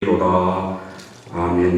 로다. 아멘.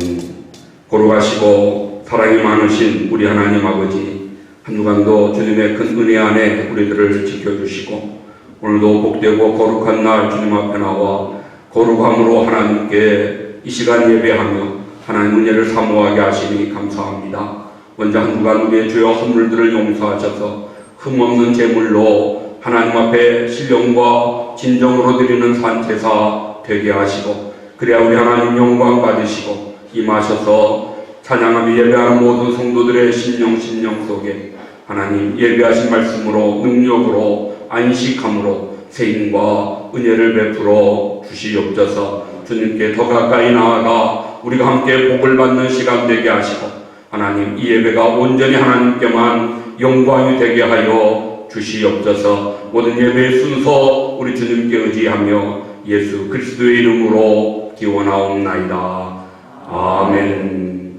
거룩하시고 사랑이 많으신 우리 하나님 아버지, 한 주간도 주님의 큰 은혜 안에 우리들을 지켜주시고 오늘도 복되고 거룩한 날 주님 앞에 나와 거룩함으로 하나님께 이 시간 예배하며 하나님 은혜를 사모하게 하시니 감사합니다. 먼저 한 주간 우리의 죄와 허물들을 용서하셔서 흠없는 제물로 하나님 앞에 신령과 진정으로 드리는 산제사 되게 하시고, 그래야 우리 하나님 영광 받으시고 임하셔서 찬양하며 예배하는 모든 성도들의 심령 속에 하나님 예배하신 말씀으로 능력으로 안식함으로 세임과 은혜를 베풀어 주시옵소서. 주님께 더 가까이 나아가 우리가 함께 복을 받는 시간 되게 하시고 하나님 이 예배가 온전히 하나님께만 영광이 되게 하여 주시옵소서. 모든 예배의 순서 우리 주님께 의지하며 예수 그리스도의 이름으로 기원하옵나이다. 아멘.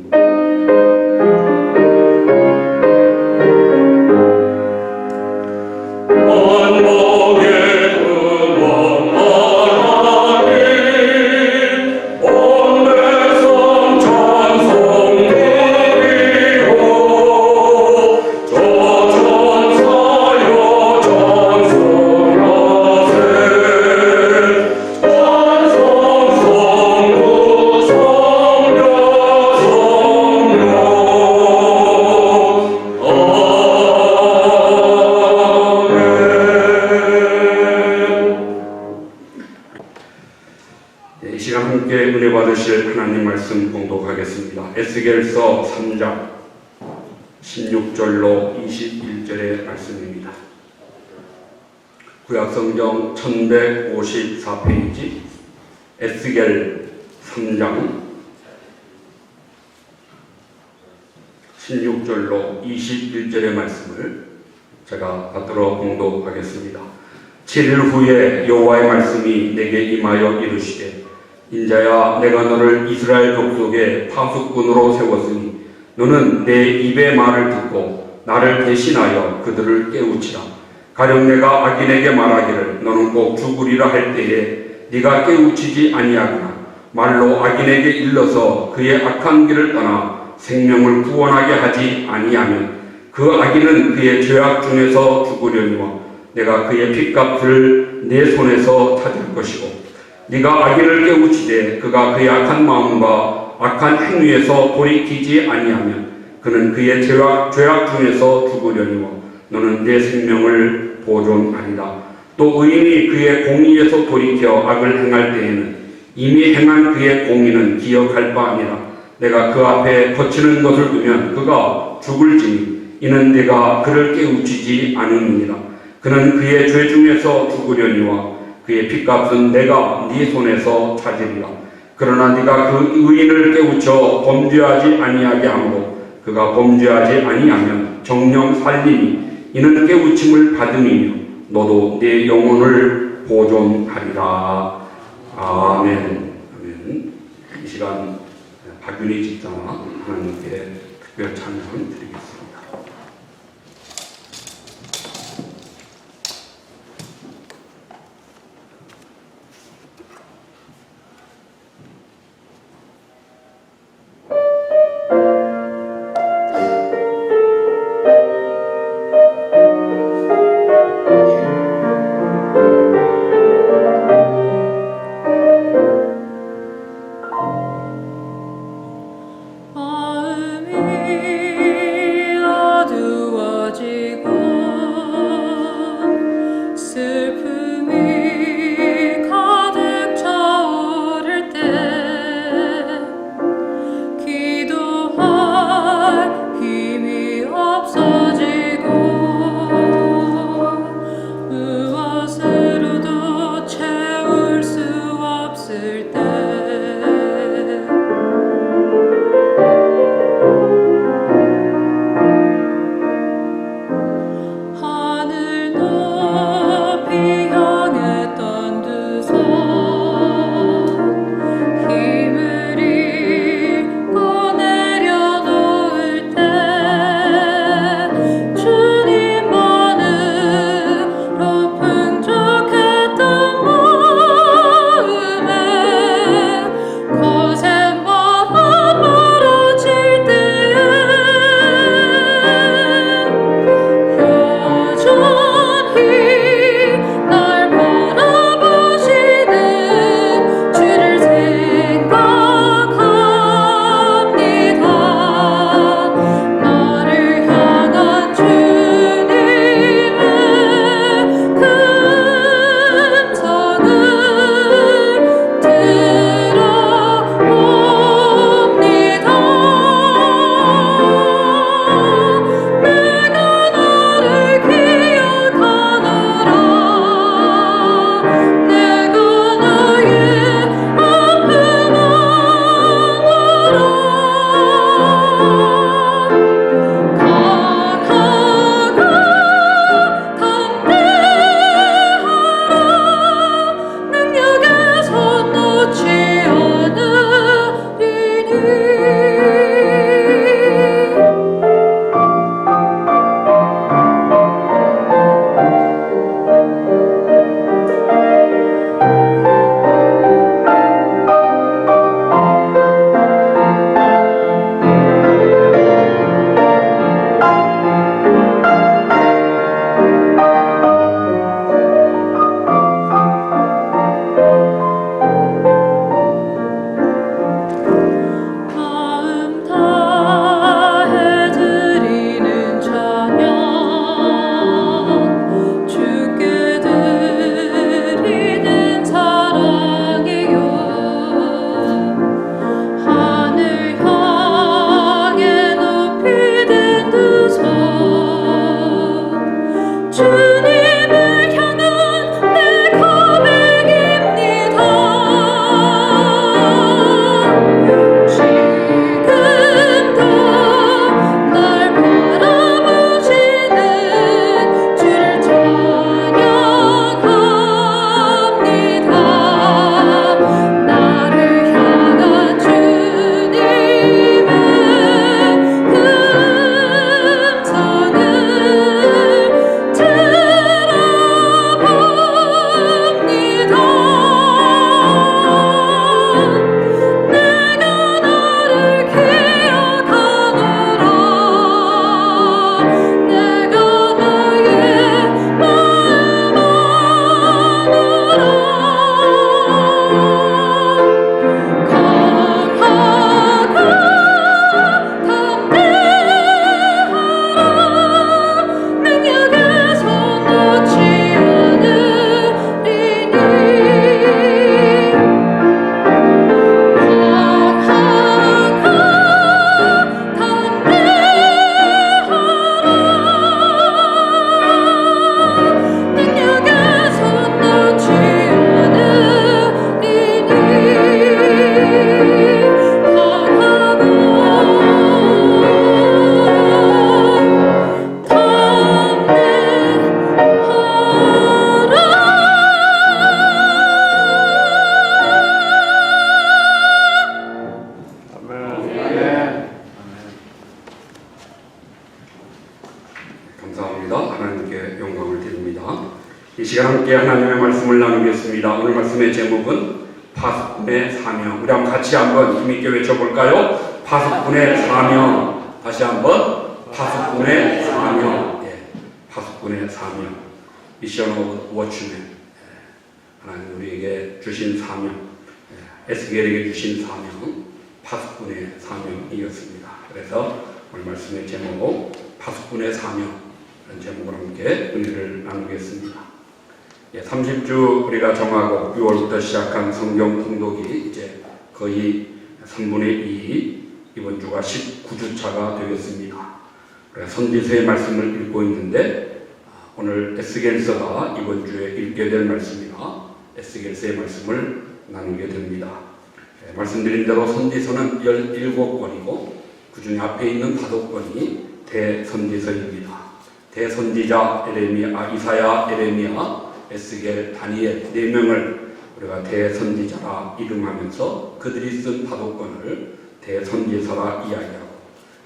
이 시간 함께 은혜 받으실 하나님 말씀 봉독하겠습니다. 에스겔서 3장 16절로 21절의 말씀입니다. 구약성경 1154페이지 에스겔 3장 16절로 21절의 말씀을 제가 받들어 봉독하겠습니다. 7일 후에 여호와의 말씀이 내게 임하여 이르시되, 인자야, 내가 너를 이스라엘 족속의 파수꾼으로 세웠으니 너는 내 입의 말을 듣고 나를 대신하여 그들을 깨우치라. 가령 내가 악인에게 말하기를 너는 꼭 죽으리라 할 때에 네가 깨우치지 아니하거나 말로 악인에게 일러서 그의 악한 길을 떠나 생명을 구원하게 하지 아니하면 그 악인은 그의 죄악 중에서 죽으려니와 내가 그의 핏값을 내 손에서 찾을 것이고, 네가 악인을 깨우치되 그가 그의 악한 마음과 악한 행위에서 돌이키지 아니하면 그는 그의 죄악 중에서 죽으려니와 너는 내 생명을 보존하리라. 또 의인이 그의 공의에서 돌이켜 악을 행할 때에는 이미 행한 그의 공의는 기억할 바 아니라 내가 그 앞에 거치는 것을 두면 그가 죽을지니 이는 내가 그를 깨우치지 않음이니라. 그는 그의 죄 중에서 죽으려니와 그의 핏값은 내가 네 손에서 찾으리라. 그러나 네가 그 의인을 깨우쳐 범죄하지 아니하게 하므로 그가 범죄하지 아니하면 정녕 살리니 이는 깨우침을 받음이며 너도 네 영혼을 보존하리라. 아멘. 아멘. 이 시간 박윤희 집사와 하나님께 특별 찬양 드리겠습니다. 마음이 시간 함께 하나님의 말씀을 나누겠습니다. 오늘 말씀의 제목은 파수꾼의 사명. 우리 한번 같이 한번 힘있게 외쳐볼까요? 파수꾼의 사명. 다시 한번 파수꾼의 사명. 파수꾼의 사명. 미션 오브 워치맨. 하나님 우리에게 주신 사명, 에스겔에게 주신 사명, 파수꾼의 사명이었습니다. 그래서 오늘 말씀의 제목 파수꾼의 사명 이런 제목으로 함께 은혜를 나누겠습니다. 30주 우리가 정하고 6월부터 시작한 성경 통독이 이제 거의 3분의 2, 이번 주가 19주차가 되겠습니다. 선지서의 말씀을 읽고 있는데 오늘 에스겔서가 이번 주에 읽게 될 말씀이라 에스겔서의 말씀을 나누게 됩니다. 말씀드린 대로 선지서는 17권이고 그 중에 앞에 있는 5권이 대선지서입니다. 대선지자 이사야, 에레미야, 에스겔, 다니엘 4명을 우리가 대선지자라 이름하면서 그들이 쓴 5권을 대선지서라 이야기하고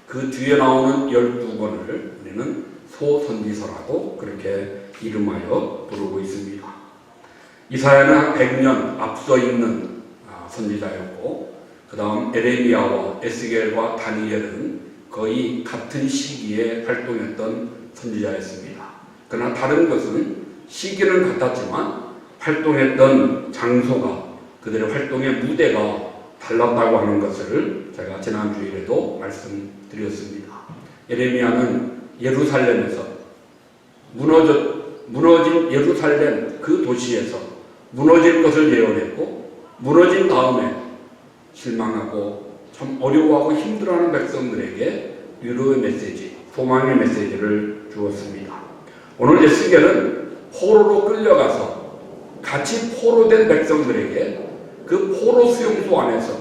그 뒤에 나오는 12권을 우리는 소선지서라고 그렇게 이름하여 부르고 있습니다. 이사야는 100년 앞서 있는 선지자였고 그 다음 에레미야와 에스겔과 다니엘은 거의 같은 시기에 활동했던 선지자였습니다. 그러나 다른 것은 시기는 같았지만 활동했던 장소가 그들의 활동의 무대가 달랐다고 하는 것을 제가 지난 주일에도 말씀드렸습니다. 에레미야는 예루살렘에서 무너진 예루살렘 그 도시에서 무너질 것을 예언했고 무너진 다음에 실망하고 참 어려워하고 힘들어하는 백성들에게 위로의 메시지, 소망의 메시지를 주었습니다. 오늘 에스겔은 포로로 끌려가서 같이 포로된 백성들에게 그 포로 수용소 안에서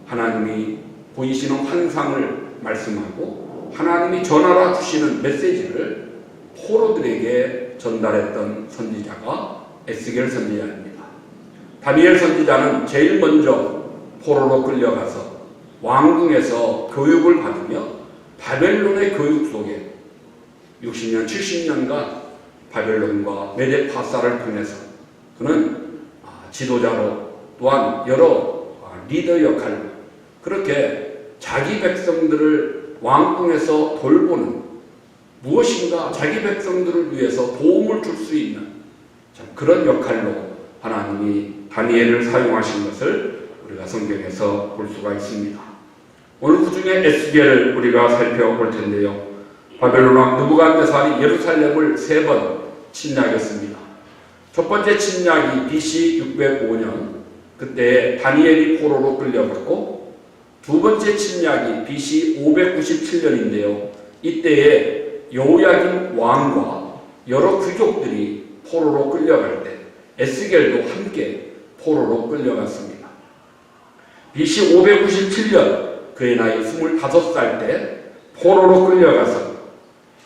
하나님이 보이시는 환상을 말씀하고 하나님이 전하라 주시는 메시지를 포로들에게 전달했던 선지자가 에스겔 선지자입니다. 다니엘 선지자는 제일 먼저 포로로 끌려가서 왕궁에서 교육을 받으며 바벨론의 교육 속에 60년, 70년간 바벨론과 메데파사를 통해서 그는 지도자로 또한 여러 리더 역할로 그렇게 자기 백성들을 왕궁에서 돌보는 무엇인가 자기 백성들을 위해서 도움을 줄 수 있는 그런 역할로 하나님이 다니엘을 사용하신 것을 우리가 성경에서 볼 수가 있습니다. 오늘 그 중에 에스겔을 우리가 살펴볼 텐데요. 바벨론 왕 느부갓네살이 예루살렘을 3번 침략했습니다. 첫 번째 침략이 BC 605년 그때 다니엘이 포로로 끌려갔고 두 번째 침략이 BC 597년인데요. 이때에 여호야김 왕과 여러 귀족들이 포로로 끌려갈 때 에스겔도 함께 포로로 끌려갔습니다. BC 597년 그의 나이 25살 때 포로로 끌려가서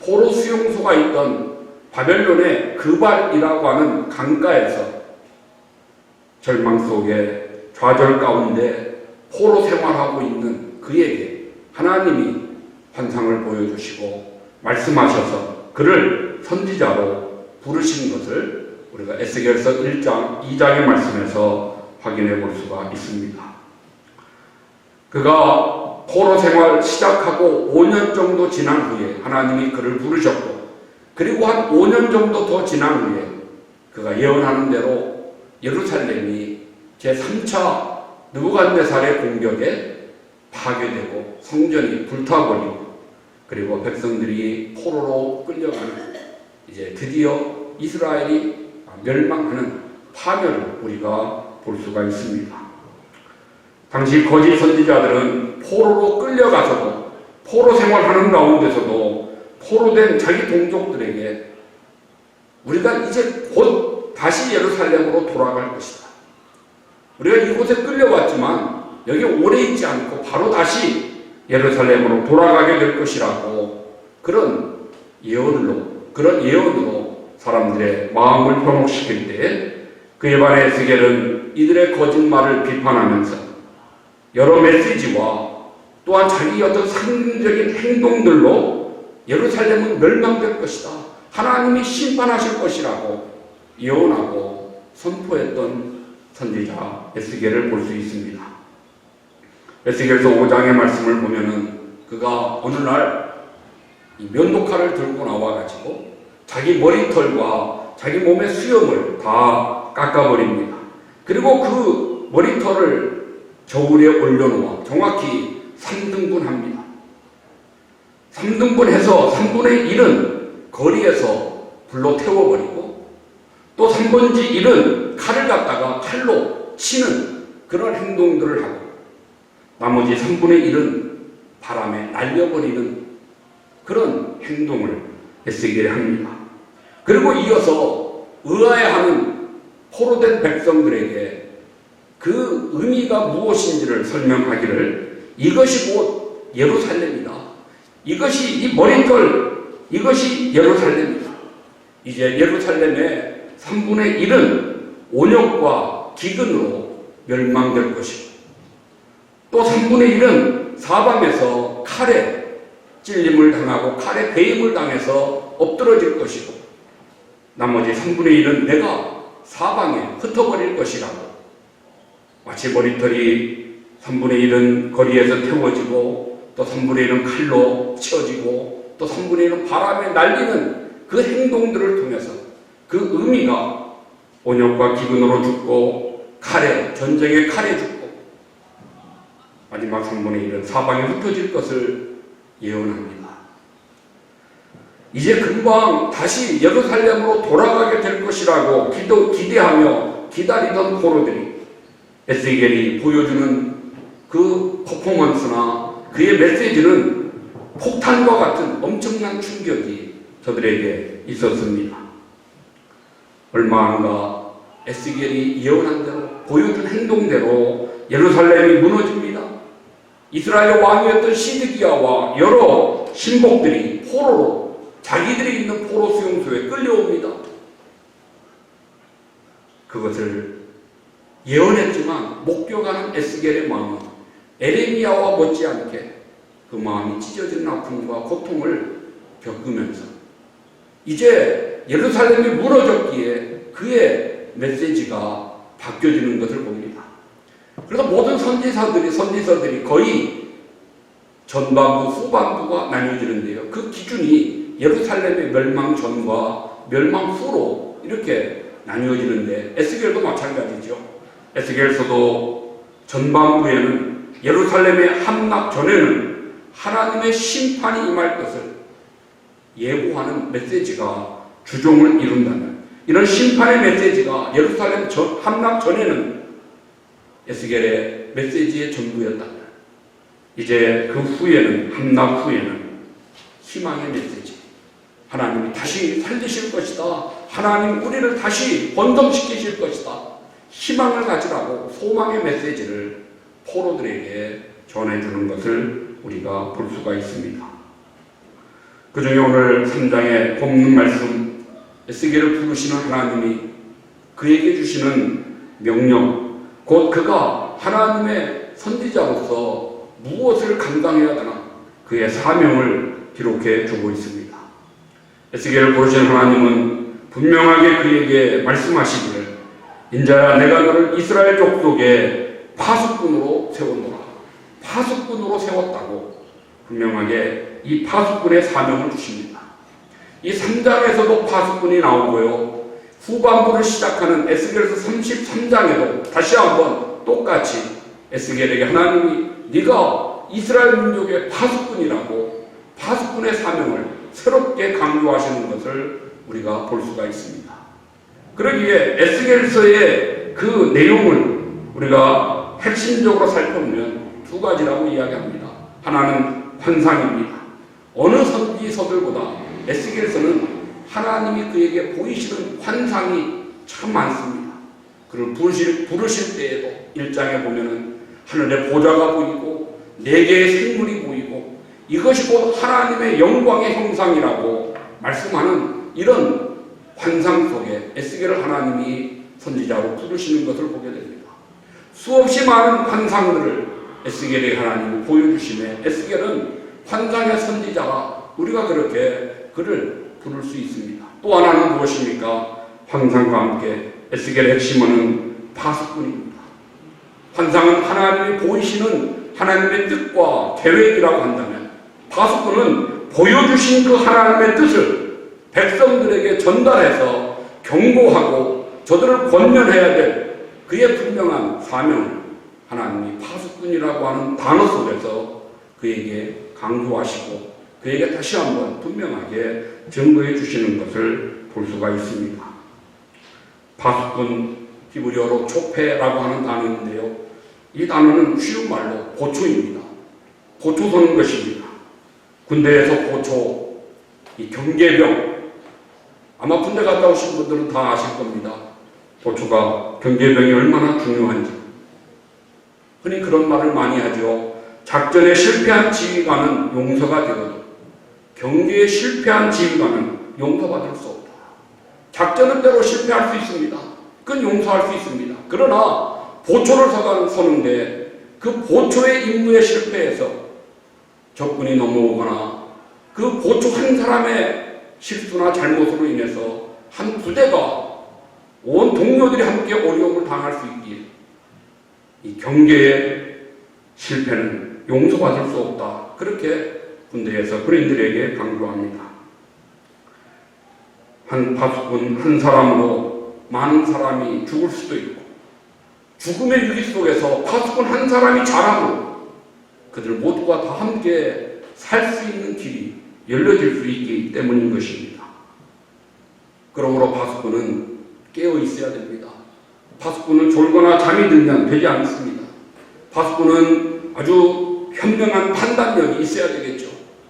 포로 수용소가 있던 바벨론의 그발이라고 하는 강가에서 절망 속에 좌절 가운데 포로 생활하고 있는 그에게 하나님이 환상을 보여주시고 말씀하셔서 그를 선지자로 부르신 것을 우리가 에스겔서 1장 2장의 말씀에서 확인해 볼 수가 있습니다. 그가 포로 생활 시작하고 5년 정도 지난 후에 하나님이 그를 부르셨고 그리고 한 5년 정도 더 지난 후에 그가 예언하는 대로 예루살렘이 제3차 느부갓네살의 공격에 파괴되고 성전이 불타버리고 그리고 백성들이 포로로 끌려가는 이제 드디어 이스라엘이 멸망하는 파멸을 우리가 볼 수가 있습니다. 당시 거짓 선지자들은 포로로 끌려가서도 포로 생활하는 가운데서도 포로된 자기 동족들에게 우리가 이제 곧 다시 예루살렘으로 돌아갈 것이다. 우리가 이곳에 끌려왔지만 여기 오래 있지 않고 바로 다시 예루살렘으로 돌아가게 될 것이라고 그런 예언으로 사람들의 마음을 현혹시킬 때 그에 반해 에스겔은 이들의 거짓말을 비판하면서 여러 메시지와 또한 자기 어떤 상징적인 행동들로 예루살렘은 멸망될 것이다. 하나님이 심판하실 것이라고 예언하고 선포했던 선지자 에스겔을 볼 수 있습니다. 에스겔서 5장의 말씀을 보면은 그가 어느 날 이 면도칼을 들고 나와가지고 자기 머리털과 자기 몸의 수염을 다 깎아버립니다. 그리고 그 머리털을 저울에 올려놓아 정확히 3등분합니다. 3등분해서 3분의 1은 거리에서 불로 태워버리고 또 3분의 1은 칼을 갖다가 칼로 치는 그런 행동들을 하고 나머지 3분의 1은 바람에 날려버리는 그런 행동을 에스겔이 합니다. 그리고 이어서 의아해하는 포로된 백성들에게 그 의미가 무엇인지를 설명하기를 이것이 곧 예루살렘이다. 이것이 이 머리털, 이것이 예루살렘이다. 이제 예루살렘의 3분의 1은 온역과 기근으로 멸망될 것이고 또 3분의 1은 사방에서 칼에 찔림을 당하고 칼에 베임을 당해서 엎드러질 것이고 나머지 3분의 1은 내가 사방에 흩어버릴 것이라고 마치 머리털이 3분의 1은 거리에서 태워지고 또 3분의 1은 칼로 치어지고 또 3분의 1은 바람에 날리는 그 행동들을 통해서 그 의미가 온역과 기근으로 죽고 칼에 전쟁의 칼에 죽고 마지막 3분의 1은 사방에 흩어질 것을 예언합니다. 이제 금방 다시 예루살렘으로 돌아가게 될 것이라고 기대하며 기다리던 포로들이 에스겔이 보여주는 그 퍼포먼스나 그의 메시지는 폭탄과 같은 엄청난 충격이 저들에게 있었습니다. 얼마 안가 에스겔이 예언한 대로 보여준 행동대로 예루살렘이 무너집니다. 이스라엘 왕이었던 시드기야와 여러 신복들이 포로로 자기들이 있는 포로 수용소에 끌려옵니다. 그것을 예언했지만 목격하는 에스겔의 마음은 에레미야와 못지않게 그 마음이 찢어지는 아픔과 고통을 겪으면서 이제 예루살렘이 무너졌기에 그의 메시지가 바뀌어지는 것을 봅니다. 그래서 모든 선지서들이 거의 전반부, 후반부가 나뉘어지는데요. 그 기준이 예루살렘의 멸망 전과 멸망 후로 이렇게 나뉘어지는데 에스겔도 마찬가지죠. 에스겔서도 전반부에는 예루살렘의 함락 전에는 하나님의 심판이 임할 것을 예고하는 메시지가 주종을 이룬다면 이런 심판의 메시지가 예루살렘 함락 전에는 에스겔의 메시지의 전부였다면 이제 그 후에는 함락 후에는 희망의 메시지 하나님이 다시 살리실 것이다. 하나님 우리를 다시 번성시키실 것이다. 희망을 가지라고 소망의 메시지를 포로들에게 전해주는 것을 우리가 볼 수가 있습니다. 그 중에 오늘 3장의 본문 말씀 에스겔을 부르시는 하나님이 그에게 주시는 명령 곧 그가 하나님의 선지자로서 무엇을 감당해야 되나 그의 사명을 기록해 주고 있습니다. 에스겔을 부르신 하나님은 분명하게 그에게 말씀하시기를 인자야 내가 너를 이스라엘 족속의 파수꾼으로 세웠노라. 파수꾼으로 세웠다고 분명하게 이 파수꾼의 사명을 주십니다. 이 3장에서도 파수꾼이 나오고요. 후반부를 시작하는 에스겔서 33장에도 다시 한번 똑같이 에스겔에게 하나님이 네가 이스라엘 민족의 파수꾼이라고 파수꾼의 사명을 새롭게 강조하시는 것을 우리가 볼 수가 있습니다. 그러기에 에스겔서의 그 내용을 우리가 핵심적으로 살펴보면 두 가지라고 이야기합니다. 하나는 환상입니다. 어느 선지서들보다 에스겔서는 하나님이 그에게 보이시는 환상이 참 많습니다. 그를 부르실 때에도 1장에 보면은 하늘의 보좌가 보이고 4개의 생물이 보이고 이것이 곧 하나님의 영광의 형상이라고 말씀하는 이런 환상 속에 에스겔을 하나님이 선지자로 부르시는 것을 보게 됩니다. 수없이 많은 환상들을 에스겔의 하나님이 보여주심에 에스겔은 환상의 선지자라 우리가 그렇게 그를 부를 수 있습니다. 또 하나는 무엇입니까? 환상과 함께 에스겔의 핵심은 파수꾼입니다. 환상은 하나님이 보이시는 하나님의 뜻과 계획이라고 한다면, 파수꾼은 보여주신 그 하나님의 뜻을 백성들에게 전달해서 경고하고 저들을 권면해야 될 그의 분명한 사명을 하나님이 파수꾼이라고 하는 단어 속에서 그에게 강조하시고 그에게 다시 한번 분명하게 증거해 주시는 것을 볼 수가 있습니다. 파수꾼, 히브리어로 초페라고 하는 단어인데요, 이 단어는 쉬운 말로 보초입니다. 보초 서는 것입니다. 군대에서 보초, 이 경계병, 아마 군대 갔다 오신 분들은 다 아실 겁니다. 보초가, 경계병이 얼마나 중요한지. 흔히 그런 말을 많이 하죠. 작전에 실패한 지휘관은 용서가 되거든 경계에 실패한 지휘관은 용서받을 수 없다. 작전은 때로 실패할 수 있습니다. 그건 용서할 수 있습니다. 그러나 보초를 서는데 그 보초의 임무에 실패해서 적군이 넘어오거나 그 보초 한 사람의 실수나 잘못으로 인해서 한 부대가 온 동료들이 함께 어려움을 당할 수 있기에 이 경계의 실패는 용서받을 수 없다. 그렇게 군대에서 군인들에게 강조합니다. 한 파수꾼 한 사람으로 많은 사람이 죽을 수도 있고, 죽음의 위기 속에서 파수꾼 한 사람이 자랑으로 그들 모두가 다 함께 살 수 있는 길이 열려질 수 있기 때문인 것입니다. 그러므로 파수꾼은 깨어 있어야 됩니다. 파수꾼은 졸거나 잠이 들면 되지 않습니다. 파수꾼은 아주 현명한 판단력이 있어야 되겠죠.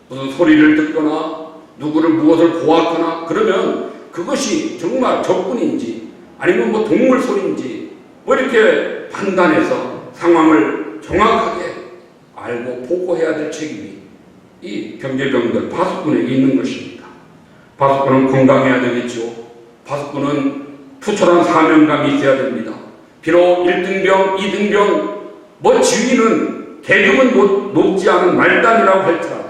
무슨 소리를 듣거나 누구를 무엇을 보았거나 그러면 그것이 정말 적군인지 아니면 뭐 동물 소리인지 뭐 이렇게 판단해서 상황을 정확하게 알고 보고해야 될 책임이 이 경계병들 파수꾼에게 있는 것입니다. 파수꾼은 건강해야 되겠죠. 파수꾼은 투철한 사명감이 있어야 됩니다. 비록 1등병, 2등병, 뭐 지위는 계급은 높지 않은 말단이라고 할지라도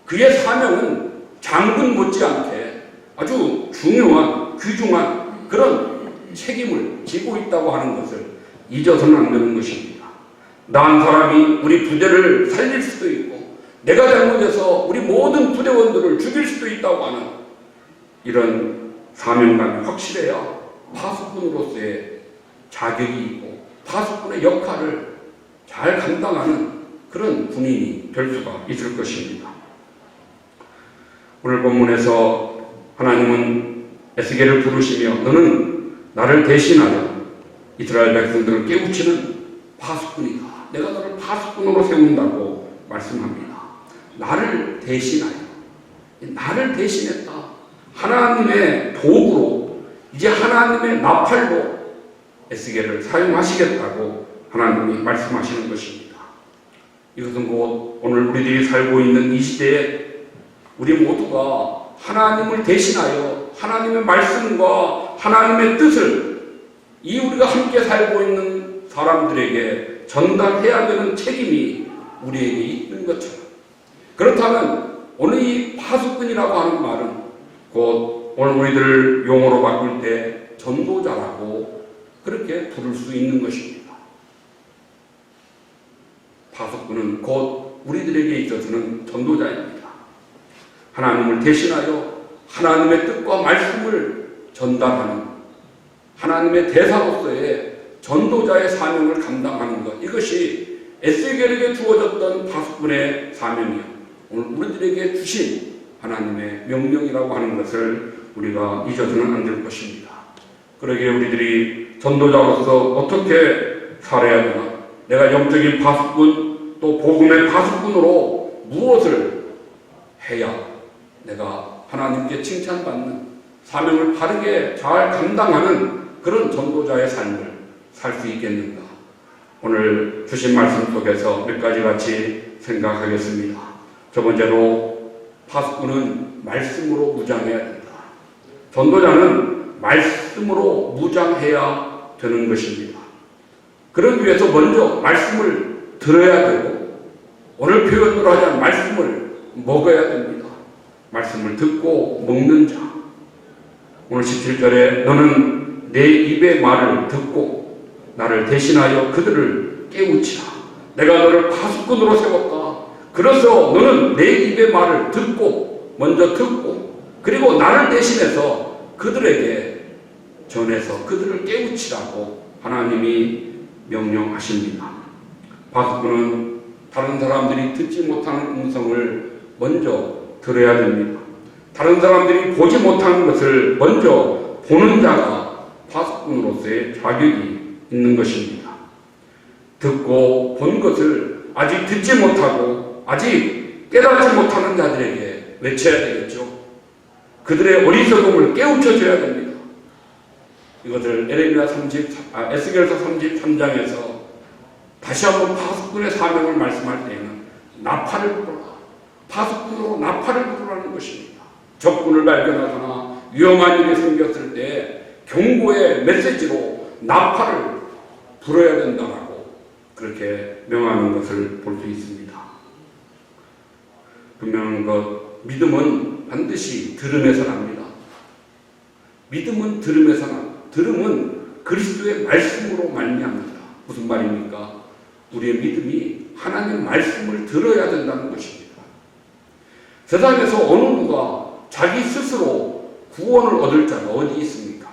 그의 사명은 장군 못지않게 아주 중요한, 귀중한 그런 책임을 지고 있다고 하는 것을 잊어서는 안 되는 것입니다. 나 한 사람이 우리 부대를 살릴 수도 있고 내가 잘못해서 우리 모든 부대원들을 죽일 수도 있다고 하는 이런 사명감이 확실해야 파수꾼으로서의 자격이 있고 파수꾼의 역할을 잘 감당하는 그런 군인이 될 수가 있을 것입니다. 오늘 본문에서 하나님은 에스겔을 부르시며 너는 나를 대신하여 이스라엘 백성들을 깨우치는 파수꾼이다. 내가 너를 파수꾼으로 세운다고 말씀합니다. 나를 대신하여, 나를 대신했다. 하나님의 도구로, 이제 하나님의 나팔로 에스겔을 사용하시겠다고 하나님이 말씀하시는 것입니다. 이것은 곧 오늘 우리들이 살고 있는 이 시대에 우리 모두가 하나님을 대신하여 하나님의 말씀과 하나님의 뜻을 이 우리가 함께 살고 있는 사람들에게 전달해야 되는 책임이 우리에게 있는 것처럼, 그렇다면 오늘 이 파수꾼이라고 하는 말은 곧 오늘 우리들 용어로 바꿀 때 전도자라고 그렇게 부를 수 있는 것입니다. 파수꾼은 곧 우리들에게 있어서는 전도자입니다. 하나님을 대신하여 하나님의 뜻과 말씀을 전달하는 하나님의 대사로서의 전도자의 사명을 감당하는 것, 이것이 에스겔에게 주어졌던 파수꾼의 사명이요 오늘 우리들에게 주신 하나님의 명령이라고 하는 것을 우리가 잊어서는 안 될 것입니다. 그러기에 우리들이 전도자로서 어떻게 살아야 되나, 내가 영적인 파수꾼 또 복음의 파수꾼으로 무엇을 해야 내가 하나님께 칭찬받는 사명을 바르게 잘 감당하는 그런 전도자의 삶을 살 수 있겠는가. 오늘 주신 말씀 속에서 몇 가지 같이 생각하겠습니다. 첫 번째로 파수꾼은 말씀으로 무장해야 된다. 전도자는 말씀으로 무장해야 되는 것입니다. 그러기 위해서 먼저 말씀을 들어야 되고 오늘 표현으로 하자면 말씀을 먹어야 됩니다. 말씀을 듣고 먹는 자, 오늘 17절에 너는 내 입의 말을 듣고 나를 대신하여 그들을 깨우치라. 내가 너를 파수꾼으로 세웠다. 그래서 너는 내 입의 말을 듣고 먼저 듣고 그리고 나를 대신해서 그들에게 전해서 그들을 깨우치라고 하나님이 명령하십니다. 파수꾼은 다른 사람들이 듣지 못하는 음성을 먼저 들어야 됩니다. 다른 사람들이 보지 못하는 것을 먼저 보는 자가 파수꾼으로서의 자격이 있는 것입니다. 듣고 본 것을 아직 듣지 못하고 아직 깨닫지 못하는 자들에게 외쳐야 되겠죠. 그들의 어리석음을 깨우쳐줘야 됩니다. 이것을 에스겔서 33장에서 다시 한번 파수꾼의 사명을 말씀할 때에는 나팔을 불어라. 파수꾼으로 나팔을 부르라는 것입니다. 적군을 발견하거나 위험한 일이 생겼을 때 경고의 메시지로 나팔을 불어야 된다라고 그렇게 명하는 것을 볼 수 있습니다. 분명한 것, 믿음은 반드시 들음에서 납니다. 믿음은 들음에서 납니다. 들음은 그리스도의 말씀으로 말미암는다. 무슨 말입니까? 우리의 믿음이 하나님의 말씀을 들어야 된다는 것입니다. 세상에서 어느 누가 자기 스스로 구원을 얻을 자가 어디 있습니까?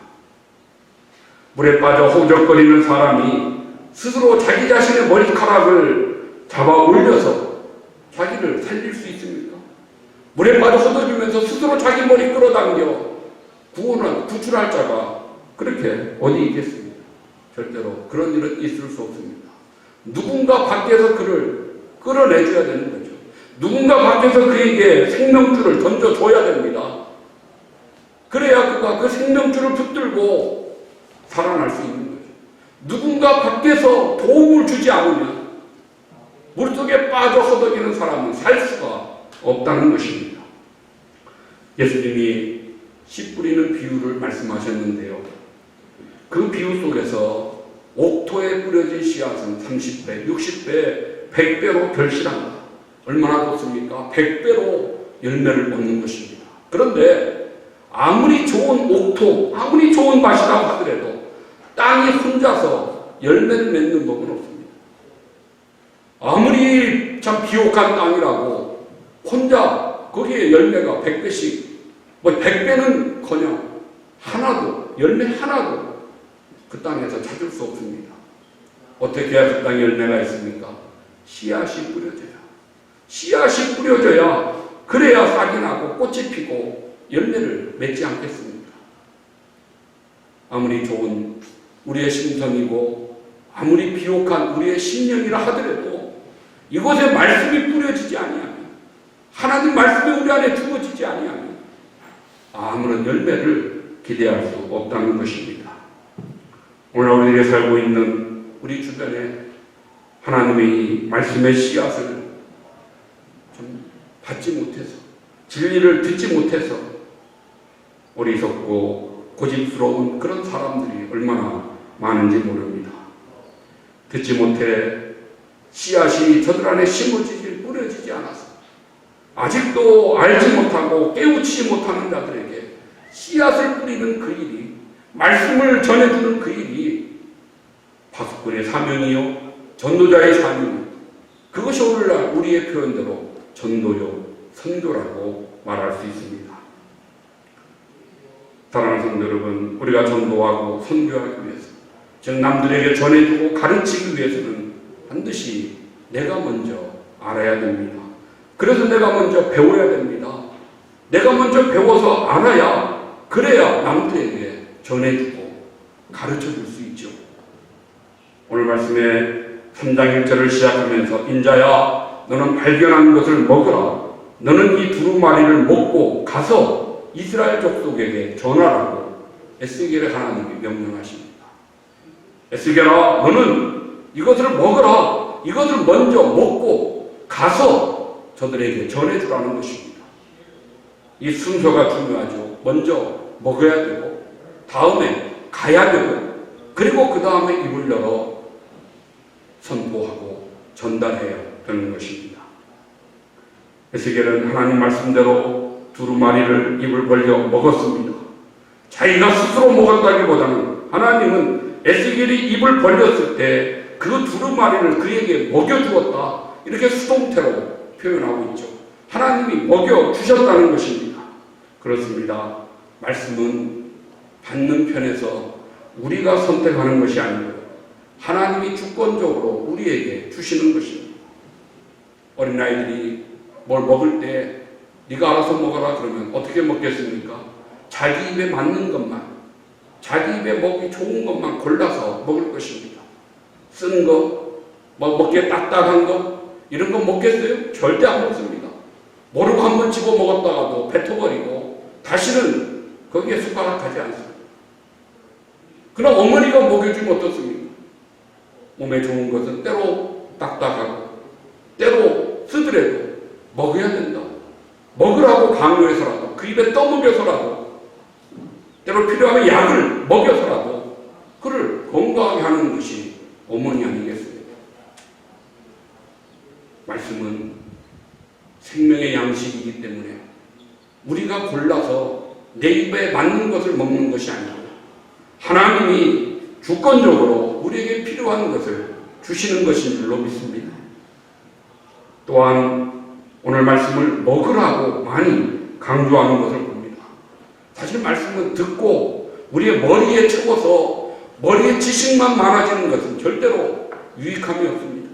물에 빠져 허우적거리는 사람이 스스로 자기 자신의 머리카락을 잡아 올려서 자기를 살릴 수 있습니까? 물에 빠져 헛어지면서 스스로 자기 머리 끌어당겨 구출할 자가 그렇게 어디 있겠습니까? 절대로 그런 일은 있을 수 없습니다. 누군가 밖에서 그를 끌어내줘야 되는 거죠. 누군가 밖에서 그에게 생명줄을 던져줘야 됩니다. 그래야 그가 그 생명줄을 붙들고 살아날 수 있는 거죠. 누군가 밖에서 도움을 주지 않으면 물속에 빠져 허덕이는 사람은 살 수가 없다는 것입니다. 예수님이 씨 뿌리는 비유를 말씀하셨는데요. 그 비유 속에서 옥토에 뿌려진 씨앗은 30배, 60배, 100배로 결실한다. 얼마나 좋습니까? 100배로 열매를 얻는 것입니다. 그런데 아무리 좋은 옥토, 아무리 좋은 밭이라고 하더라도 땅이 혼자서 열매를 맺는 법은 없습니다. 아무리 참 비옥한 땅이라고 혼자 거기에 열매가 100배씩, 100배는커녕 하나도, 열매 하나도 그 땅에서 찾을 수 없습니다. 어떻게 해야 그 땅에 열매가 있습니까? 씨앗이 뿌려져야. 씨앗이 뿌려져야 그래야 싹이 나고 꽃이 피고 열매를 맺지 않겠습니까? 아무리 좋은 우리의 심성이고 아무리 비옥한 우리의 신령이라 하더라도 이곳에 말씀이 뿌려지지 아니하면 하나님 말씀이 우리 안에 두어지지 아니하면 아무런 열매를 기대할 수 없다는 것입니다. 오늘 우리에게 살고 있는 우리 주변에 하나님의 이 말씀의 씨앗을 좀 받지 못해서 진리를 듣지 못해서 어리석고 고집스러운 그런 사람들이 얼마나 많은지 모릅니다. 듣지 못해 씨앗이 저들 안에 심어지지 뿌려지지 않아서 아직도 알지 못하고 깨우치지 못하는 자들에게 씨앗을 뿌리는 그 일이 말씀을 전해주는 그 일이 파수꾼의 사명이요 전도자의 사명, 그것이 오늘날 우리의 표현대로 전도요 선교라고 말할 수 있습니다. 사랑하는 성도 여러분, 우리가 전도하고 선교하기 위해서 즉 남들에게 전해주고 가르치기 위해서는 반드시 내가 먼저 알아야 됩니다. 그래서 내가 먼저 배워야 됩니다. 내가 먼저 배워서 알아야 그래야 남들에게 전해주고 가르쳐줄 수 있죠. 오늘 말씀에 3장 1절을 시작하면서 인자야 너는 발견한 것을 먹으라. 너는 이 두루마리를 먹고 가서 이스라엘 족속에게 전하라고 에스겔의 하나님이 명령하십니다. 에스겔아 너는 이것을 먹으라. 이것을 먼저 먹고 가서 저들에게 전해주라는 것입니다. 이 순서가 중요하죠. 먼저 먹어야 되고 다음에 가야 되고 그리고 그 다음에 입을 열어 선포하고 전달해야 되는 것입니다. 에스겔은 하나님 말씀대로 두루마리를 입을 벌려 먹었습니다. 자기가 스스로 먹었다기보다는 하나님은 에스겔이 입을 벌렸을 때 그 두루마리를 그에게 먹여주었다. 이렇게 수동태로 표현하고 있죠. 하나님이 먹여주셨다는 것입니다. 그렇습니다. 말씀은 받는 편에서 우리가 선택하는 것이 아니고 하나님이 주권적으로 우리에게 주시는 것입니다. 어린아이들이 뭘 먹을 때 네가 알아서 먹어라 그러면 어떻게 먹겠습니까? 자기 입에 맞는 것만, 자기 입에 먹기 좋은 것만 골라서 먹을 것입니다. 쓴 거, 먹기에 딱딱한 거 이런 거 먹겠어요? 절대 안 먹습니다. 모르고 한번 집어 먹었다가도 뱉어버리고 다시는 거기에 숟가락 하지 않습니다. 그럼 어머니가 먹여주면 어떻습니까? 몸에 좋은 것은 때로 딱딱하고 때로 쓰더라도 먹어야 된다. 먹으라고 강요해서라도 그 입에 떠먹여서라도 때로 필요하면 약을 먹여서라도 그를 건강하게 하는 것이 어머니 아니겠습니까? 말씀은 생명의 양식이기 때문에 우리가 골라서 내 입에 맞는 것을 먹는 것이 아니라 하나님이 주권적으로 우리에게 필요한 것을 주시는 것인 줄로 믿습니다. 또한 오늘 말씀을 먹으라고 많이 강조하는 것을 봅니다. 사실 말씀은 듣고 우리의 머리에 채워서 머리에 지식만 많아지는 것은 절대로 유익함이 없습니다.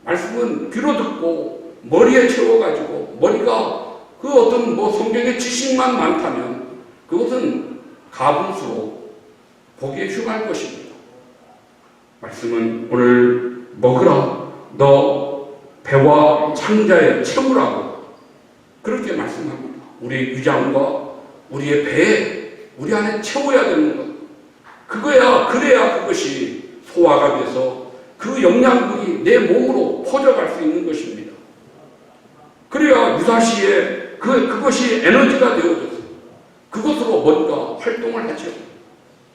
말씀은 귀로 듣고 머리에 채워가지고 머리가 그 어떤 성경의 지식만 많다면 그것은 가분수로 보기에 흉할 것입니다. 말씀은 오늘 먹으라, 너 배와 창자에 채우라고 그렇게 말씀합니다. 우리의 위장과 우리의 배에 우리 안에 채워야 되는 것. 그래야 그것이 소화가 돼서 그 영양분이 내 몸으로 퍼져갈 수 있는 것입니다. 그래야 유사시에 그것이 에너지가 되어져서 그것으로 뭔가 활동을 하죠.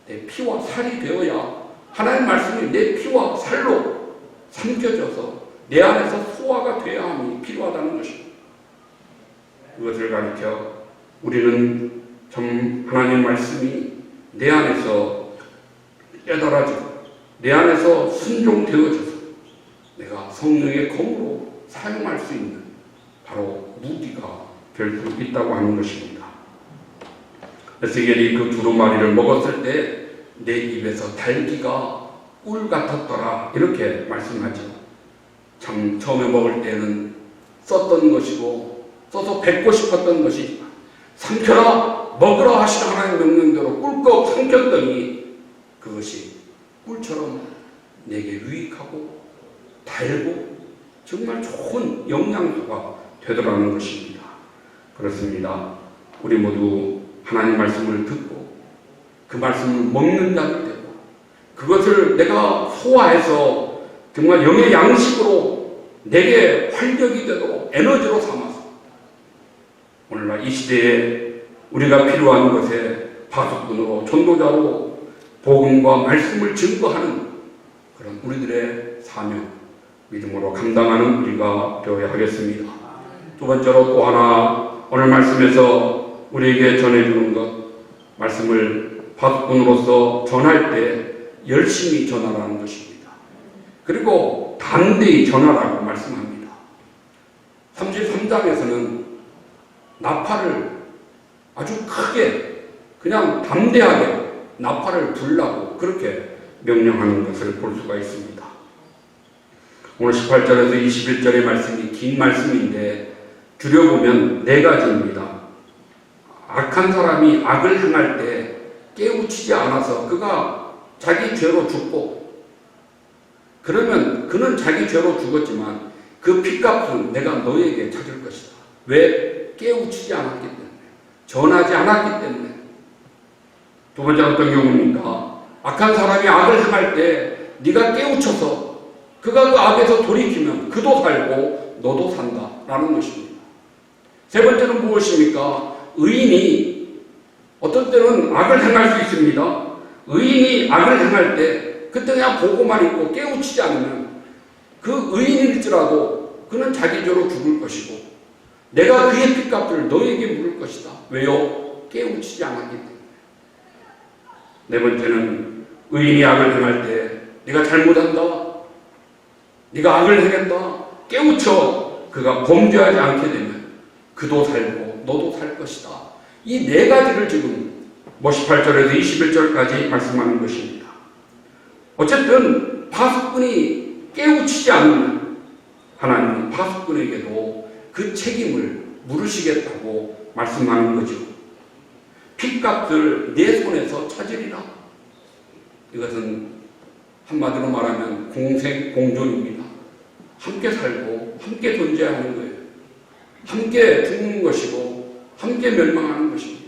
내 피와 살이 되어야 하나님의 말씀이 내 피와 살로 삼켜져서 내 안에서 소화가 돼야 함이 필요하다는 것입니다. 그것을 가리켜 우리는 참 하나님의 말씀이 내 안에서 깨달아지고 내 안에서 순종되어져서 내가 성령의 검으로 사용할 수 있는 바로 무기가 될 수 있다고 하는 것입니다. 에스겔이 그 두루마리를 먹었을 때 내 입에서 달기가 꿀 같았더라 이렇게 말씀하죠. 참 처음에 먹을 때는 썼던 것이고 써서 뱉고 싶었던 것이 삼켜라 먹으라 하시는 하나님의 명령대로 꿀꺽 삼켰더니 그것이 꿀처럼 내게 유익하고 달고 정말 좋은 영양소가 되더라는 것입니다. 그렇습니다. 우리 모두 하나님 말씀을 듣고 그 말씀을 먹는 자들 되고 그것을 내가 소화해서 정말 영의 양식으로 내게 활력이 되도록 에너지로 삼아서 오늘날 이 시대에 우리가 필요한 것에 파수꾼으로 전도자로 복음과 말씀을 증거하는 그런 우리들의 사명, 믿음으로 감당하는 우리가 되어야 하겠습니다. 두 번째로 또 하나 오늘 말씀에서 우리에게 전해주는 것, 말씀을 파수꾼으로서 전할 때 열심히 전하라는 것입니다. 그리고 담대히 전하라고 말씀합니다. 33장에서는 나팔을 아주 크게 그냥 담대하게 나팔을 불라고 그렇게 명령하는 것을 볼 수가 있습니다. 오늘 18절에서 21절의 말씀이 긴 말씀인데 줄여보면 네 가지입니다. 악한 사람이 악을 행할 때 깨우치지 않아서 그가 자기 죄로 죽고 그러면 그는 자기 죄로 죽었지만 그 핏값은 내가 너에게 찾을 것이다. 왜? 깨우치지 않았기 때문에, 전하지 않았기 때문에. 두 번째 어떤 경우입니까? 악한 사람이 악을 행할 때 네가 깨우쳐서 그가 그 악에서 돌이키면 그도 살고 너도 산다 라는 것입니다. 세 번째는 무엇입니까? 의인이 어떤 때는 악을 행할 수 있습니다. 의인이 악을 행할 때 그때 그냥 보고만 있고 깨우치지 않으면 그 의인일지라도 그는 자기 죄로 죽을 것이고 내가 그의 핏값을 너에게 물을 것이다. 왜요? 깨우치지 않았기 때문에. 네 번째는 의인이 악을 행할 때 네가 잘못한다, 네가 악을 행했다 깨우쳐 그가 범죄하지 않게 되면 그도 살고 너도 살 것이다. 이 네 가지를 지금 18절에서 21절까지 말씀하는 것입니다. 어쨌든 파수꾼이 깨우치지 않으면 하나님은 파수꾼에게도 그 책임을 물으시겠다고 말씀하는 거죠. 핏값을 내 손에서 찾으리라. 이것은 한마디로 말하면 공생공존입니다. 함께 살고 함께 존재하는 거예요. 함께 죽는 것이고 함께 멸망하는 것입니다.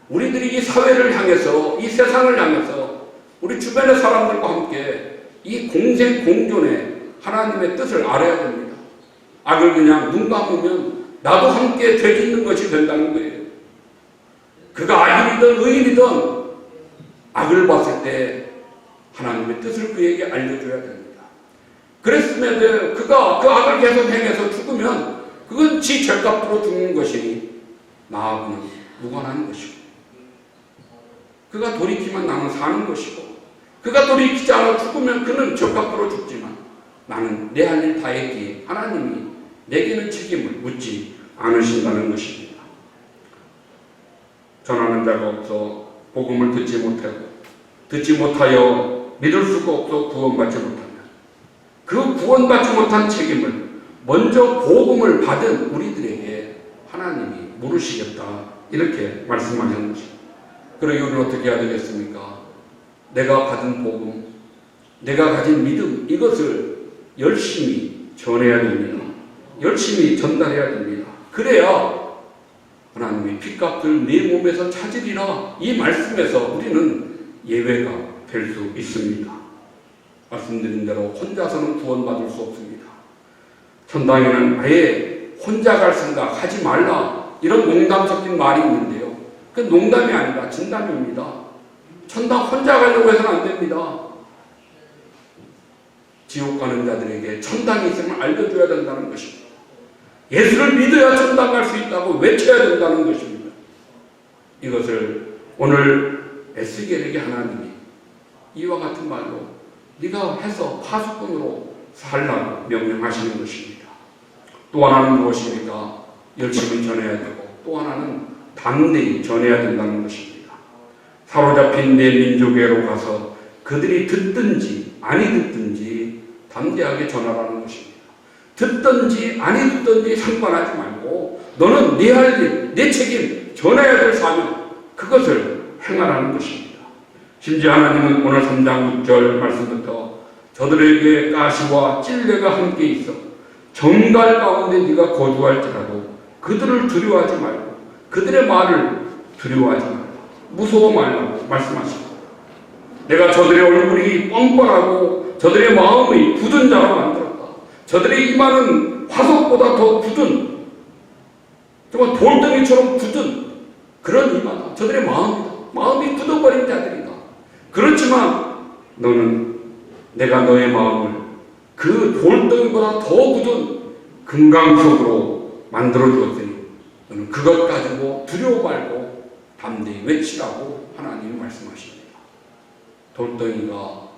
우리들이 이 사회를 향해서, 이 세상을 향해서 우리 주변의 사람들과 함께 이 공생공존의 하나님의 뜻을 알아야 됩니다. 악을 그냥 눈 감으면 나도 함께 되짓는 것이 된다는 거예요. 그가 악인이든 의인이든 악을 봤을 때 하나님의 뜻을 그에게 알려줘야 됩니다. 그랬음에도 그가 그 악을 계속 행해서 죽으면 그건 지 죄값으로 죽는 것이니 나하고는 무관한 것이고, 그가 돌이키면 나는 사는 것이고, 그가 돌이키지 않아 죽으면 그는 죄값으로 죽지만 나는 내 할 일 다 했기에 하나님이 내게는 책임을 묻지 않으신다는 것입니다. 전하는 자가 없어 복음을 듣지 못하여 믿을 수가 없어 구원받지 못하면 그 구원받지 못한 책임을 먼저 복음을 받은 우리들에게 하나님이 물으시겠다, 이렇게 말씀하는 것입니다. 그러기 우리는 어떻게 해야 되겠습니까? 내가 받은 복음, 내가 가진 믿음, 이것을 열심히 전해야 됩니다. 열심히 전달해야 됩니다. 그래야 하나님이 핏값을 내 몸에서 찾으리라, 이 말씀에서 우리는 예외가 될 수 있습니다. 말씀드린 대로 혼자서는 구원받을 수 없습니다. 천당에는 아예 혼자 갈 생각 하지 말라, 이런 농담 섞인 말이 있는데요, 그 농담이 아니라 진담입니다. 천당 혼자 가려고 해서는 안 됩니다. 지옥 가는 자들에게 천당이 있음을 알려줘야 된다는 것입니다. 예수를 믿어야 천당 갈 수 있다고 외쳐야 된다는 것입니다. 이것을 오늘 에스겔에게 하나님이 이와 같은 말로 네가 해서 파수꾼으로 살라고 명령하시는 것입니다. 또 하나는 무엇입니까? 열심히 전해야 되고, 또 하나는 담대히 전해야 된다는 것입니다. 사로잡힌 내 민족에로 가서 그들이 듣든지 아니 듣든지 담대하게 전하라는 것입니다. 듣든지 아니 듣든지 상관하지 말고 너는 네 할 일, 내 책임, 전해야 될 사명, 그것을 행하라는 것입니다. 심지어 하나님은 오늘 3장 6절 말씀부터 저들에게 가시와 찔레가 함께 있어 정갈 가운데 네가 거주할지라도 그들을 두려워하지 말고 그들의 말을 두려워하지 말고 무서워 말라고 말씀하십니다. 내가 저들의 얼굴이 뻔뻔하고 저들의 마음이 굳은 자로 만들었다. 저들의 이마는 화석보다 더 굳은, 정말 돌덩이처럼 굳은 그런 이마다. 저들의 마음이다. 마음이 굳어버린 자들이다. 그렇지만 너는 내가 너의 마음을 그 돌덩이보다 더 굳은 금강석으로 만들어 주었으니 너는 그것 가지고 두려워 말고 담대히 외치라고 하나님이 말씀하십니다. 돌덩이가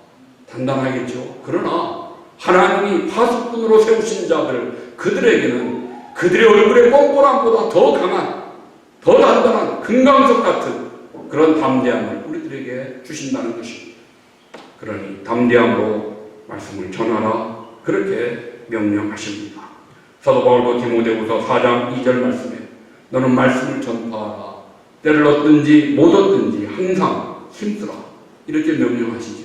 단단하겠죠. 그러나 하나님이 파수꾼으로 세우신 자들, 그들에게는 그들의 얼굴의 뻔뻔함보다 더 강한, 더 단단한 금강석 같은 그런 담대함을 우리들에게 주신다는 것입니다. 그러니 담대함으로 말씀을 전하라, 그렇게 명령하십니다. 사도 바울도 디모데후서 4장 2절 말씀에 너는 말씀을 전파하라. 때를 얻든지 못 얻든지 항상 힘쓰라, 이렇게 명령하시죠.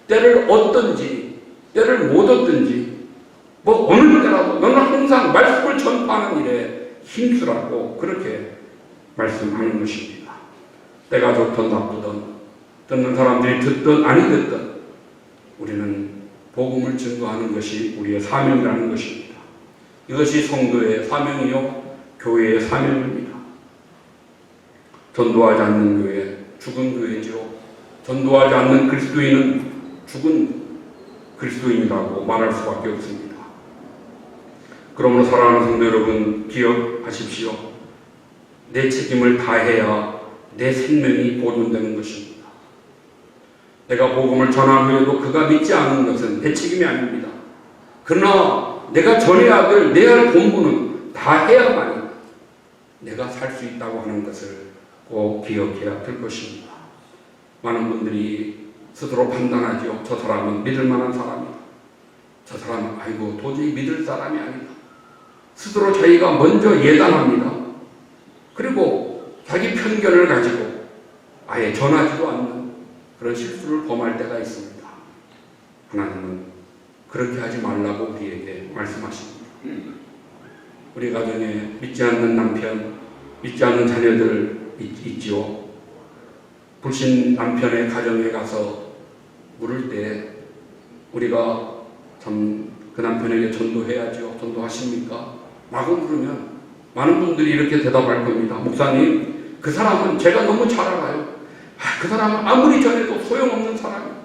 때를 얻든지 때를 못 얻든지 뭐 어느 때라도 너는 항상 말씀을 전파하는 일에 힘쓰라고 그렇게 말씀하는 것입니다. 때가 좋든 나쁘든 듣는 사람들이 듣든 아니 듣든 우리는 복음을 증거하는 것이 우리의 사명이라는 것입니다. 이것이 성도의 사명이요 교회의 사명입니다. 전도하지 않는 교회, 죽은 교회죠. 전도하지 않는 그리스도인은 죽은 그리스도인이라고 말할 수밖에 없습니다. 그러므로 사랑하는 성도 여러분, 기억하십시오. 내 책임을 다해야 내 생명이 보존되는 것입니다. 내가 복음을 전한 후에도 그가 믿지 않는 것은 내 책임이 아닙니다. 그러나 내가 전해야 될 내 할 본분은 다 해야만이 내가 살 수 있다고 하는 것을 꼭 기억해야 될 것입니다. 많은 분들이 스스로 판단하죠. 저 사람은 믿을 만한 사람이다. 저 사람은 아이고 도저히 믿을 사람이 아니다. 스스로 자기가 먼저 예단합니다. 그리고 자기 편견을 가지고 아예 전하지도 않는 그런 실수를 범할 때가 있습니다. 하나님은 그렇게 하지 말라고 우리에게 말씀하십니다. 우리 가정에 믿지 않는 남편, 믿지 않는 자녀들 있지요. 불신 남편의 가정에 가서 물을 때 우리가 참 그 남편에게 전도해야죠. 전도하십니까? 라고 물으면 많은 분들이 이렇게 대답할 겁니다. 목사님, 그 사람은 제가 너무 잘 알아요. 그 사람은 아무리 전해도 소용없는 사람이에요.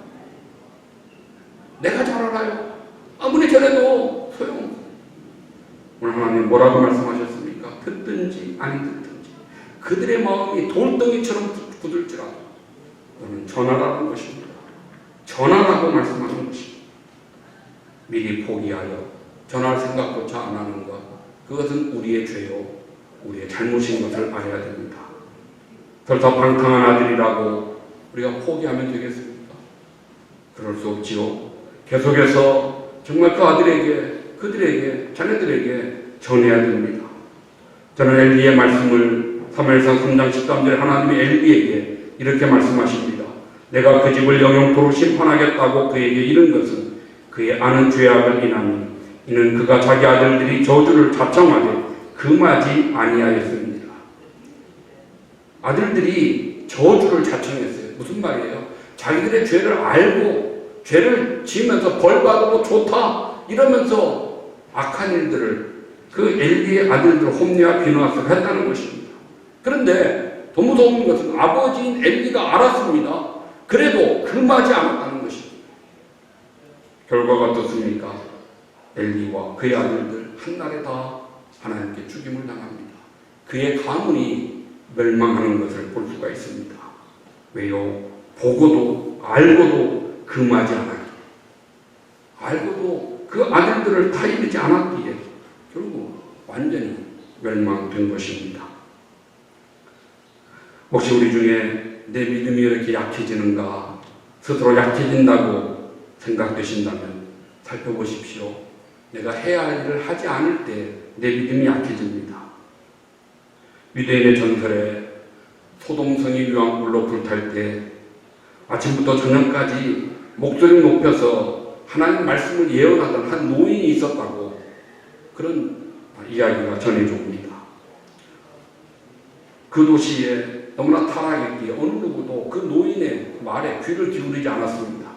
내가 잘 알아요. 아무리 전해도 소용없어요. 오늘 하나님 뭐라고 말씀하셨습니까? 듣든지 아니 듣든지 그들의 마음이 돌덩이처럼 굳을지라도 너는 전하라는 것입니다. 전하라고 말씀하는 것입니다. 미리 포기하여 전할 생각조차 안 하는 것, 그것은 우리의 죄요, 우리의 잘못인 것을 알아야 됩니다. 설사방탕한 아들이라고 우리가 포기하면 되겠습니까? 그럴 수 없지요. 계속해서 정말 그 아들에게, 그들에게, 자녀들에게 전해야 됩니다. 저는 엘리의 말씀을 사무엘상 3장 13절에 하나님이 엘리에게 이렇게 말씀하십니다. 내가 그 집을 영영토로 심판하겠다고 그에게 이른 것은 그의 아는 죄악을 인하니 이는 그가 자기 아들들이 저주를 자청하되 금하지 아니하였습니다. 아들들이 저주를 자청했어요. 무슨 말이에요? 자기들의 죄를 알고 죄를 지으면서 벌 받으면 좋다 이러면서 악한 일들을 그 엘리의 아들들 홈리와 비누아스가 했다는 것입니다. 그런데 더 무서운 것은 아버지인 엘리가 알았습니다. 그래도 금하지 않았다는 것입니다. 결과가 어떻습니까? 엘리와 그의 아들들 한날에 다 하나님께 죽임을 당합니다. 그의 가문이 멸망하는 것을 볼 수가 있습니다. 왜요? 보고도 알고도 금하지 않았기에, 알고도 그 아들들을 타이르지 않았기에 결국 완전히 멸망된 것입니다. 혹시 우리 중에 내 믿음이 이렇게 약해지는가, 스스로 약해진다고 생각되신다면 살펴보십시오. 내가 해야 할 일을 하지 않을 때 내 믿음이 약해집니다. 유대인의 전설에 소돔성이 유황불로 불탈 때 아침부터 저녁까지 목소리 높여서 하나님 말씀을 예언하던 한 노인이 있었다고 그런 이야기가 전해져 옵니다. 그 도시에 너무나 타락했기에 어느 누구도 그 노인의 말에 귀를 기울이지 않았습니다.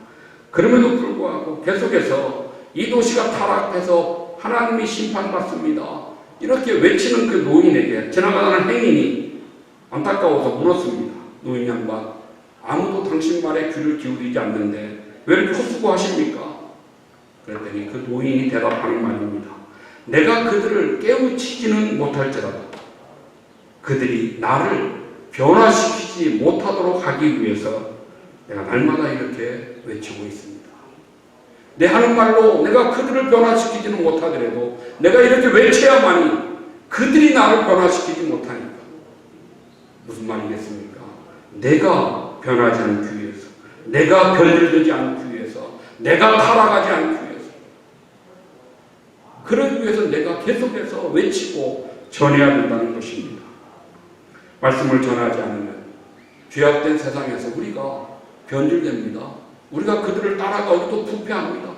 그럼에도 불구하고 계속해서 이 도시가 타락해서 하나님이 심판받습니다. 이렇게 외치는 그 노인에게 지나가는 행인이 안타까워서 물었습니다. 노인 양반, 아무도 당신 말에 귀를 기울이지 않는데 왜 이렇게 헛수고하십니까? 그랬더니 그 노인이 대답하는 말입니다. 내가 그들을 깨우치지는 못할지라도 그들이 나를 변화시키지 못하도록 하기 위해서 내가 날마다 이렇게 외치고 있습니다. 내 하는 말로 내가 그들을 변화시키지는 못하더라도 내가 이렇게 외쳐야만이 그들이 나를 변화시키지 못하니까. 무슨 말이겠습니까? 내가 변하지 않기 위해서, 내가 변질되지 않기 위해서, 내가 타락하지 않기 위해서, 그러기 위해서 내가 계속해서 외치고 전해야 된다는 것입니다. 말씀을 전하지 않으면 죄악된 세상에서 우리가 변질됩니다. 우리가 그들을 따라가기도 부패합니다.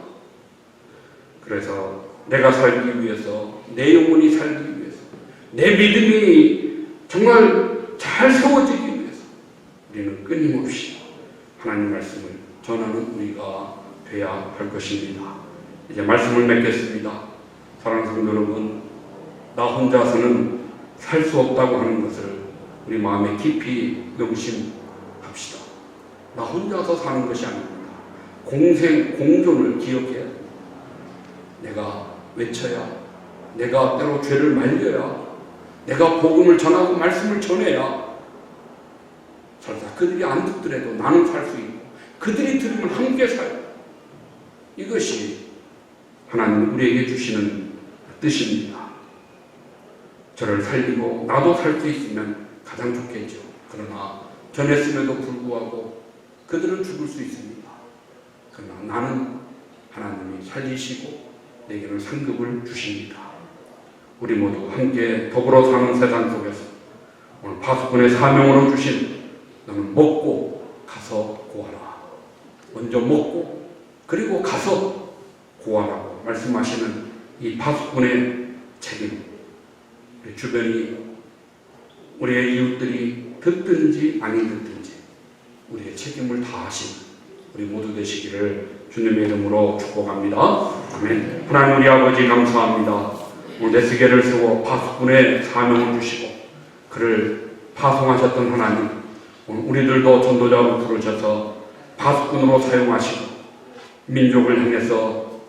그래서 내가 살기 위해서, 내 영혼이 살기 위해서, 내 믿음이 정말 잘 세워지기 위해서 우리는 끊임없이 하나님 말씀을 전하는 우리가 되어야 할 것입니다. 이제 말씀을 맺겠습니다. 사랑하는 성도 여러분, 나 혼자서는 살 수 없다고 하는 것을 우리 마음에 깊이 명심합시다. 나 혼자서 사는 것이 아닙니다. 공생, 공존을 기억해야 됩니다. 내가 외쳐야, 내가 때로 죄를 말려야 내가 복음을 전하고 말씀을 전해야 설사 그들이 안 듣더라도 나는 살 수 있고 그들이 들으면 함께 살고, 이것이 하나님 우리에게 주시는 뜻입니다. 저를 살리고 나도 살 수 있으면 가장 좋겠죠. 그러나 전했음에도 불구하고 그들은 죽을 수 있습니다. 그러나 나는 하나님이 살리시고 내게는 상급을 주십니다. 우리 모두 함께 더불어 사는 세상 속에서 오늘 파수꾼의 사명으로 주신 너는 먹고 가서 고하라. 먼저 먹고 그리고 가서 고하라고 말씀하시는 이 파수꾼의 책임, 우리 주변이 우리의 이웃들이 듣든지 아니 듣든지 우리의 책임을 다하신 우리 모두 되시기를 주님의 이름으로 축복합니다. 아멘. 하나님 우리 아버지 감사합니다. 오늘 내스게를 세워 파수꾼의 사명을 주시고 그를 파송하셨던 하나님, 오늘 우리들도 전도자로 부르셔서 파수꾼으로 사용하시고 민족을 향해서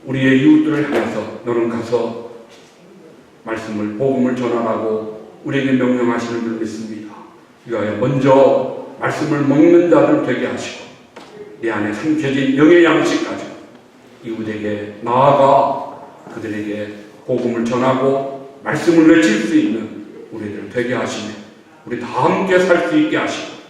우리의 이웃들을 향해서 너는 가서 말씀을 복음을 전하라고 우리에게 명령하시는 줄 믿습니다. 이거에 먼저 말씀을 먹는 자들 되게 하시고 내 안에 삼켜진 영의 양식까지 이웃에게 나아가 그들에게 복음을 전하고 말씀을 외칠 수 있는 우리들 되게 하시며 우리 다 함께 살 수 있게 하시고,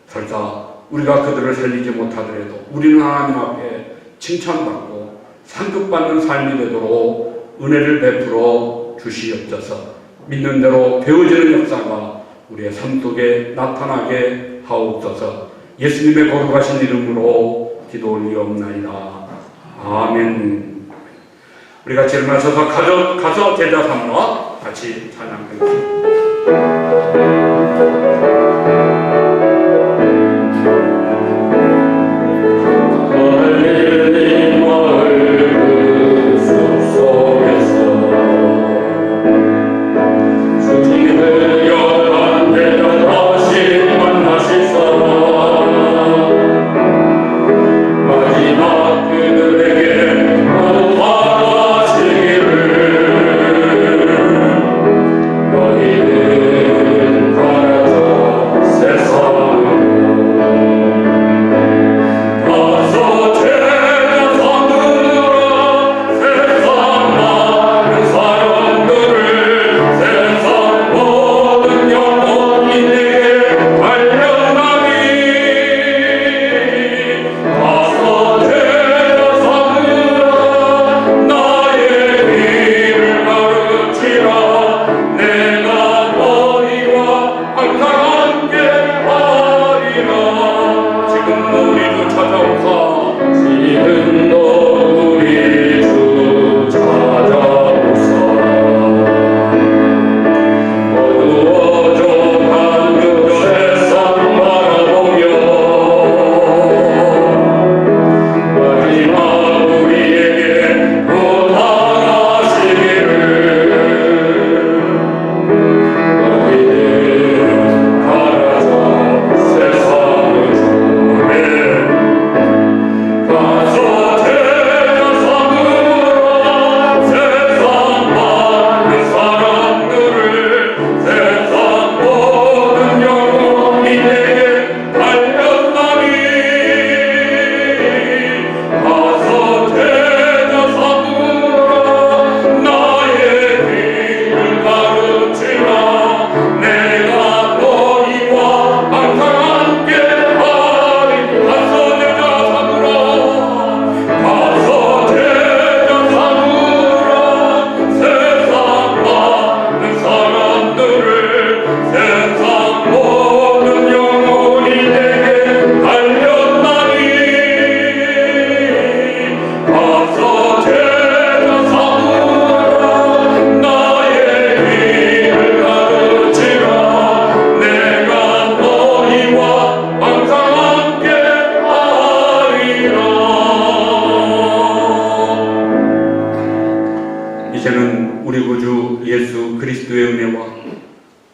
설사 우리가 그들을 살리지 못하더라도 우리는 하나님 앞에 칭찬받고 상급받는 삶이 되도록 은혜를 베풀어 주시옵소서. 믿는 대로 되어지는 역사가 우리의 삶 속에 나타나게 하옵소서. 예수님의 거룩하신 이름으로 기도 올리옵나이다. 아멘. 우리 같이 일어나셔서 가서 제자 삼으러 같이 찬양하겠습니다.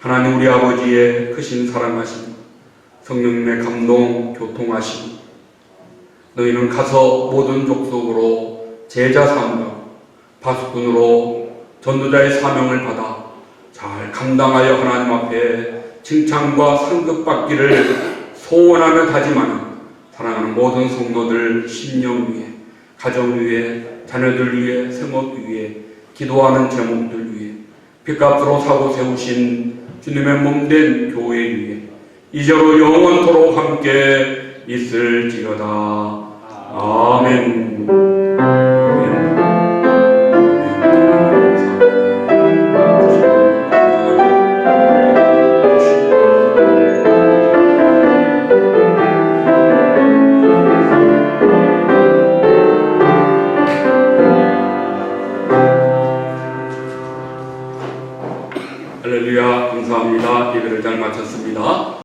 하나님 우리 아버지의 크신 사랑하심, 성령님의 감동, 교통하심, 너희는 가서 모든 족속으로 제자 삼으라. 파수꾼으로 전도자의 사명을 받아 잘 감당하여 하나님 앞에 칭찬과 상급받기를 소원하며 다짐하는 사랑하는 모든 성도들 심령 위에, 가정 위에, 자녀들 위에, 생업 위에, 기도하는 제목들 위에, 빚값으로 사고 세우신 주님의 몸된 교회 위에 이제로 영원토록 함께 있을지어다. 아멘. 할렐루야, 감사합니다. 예배를 잘 마쳤습니다.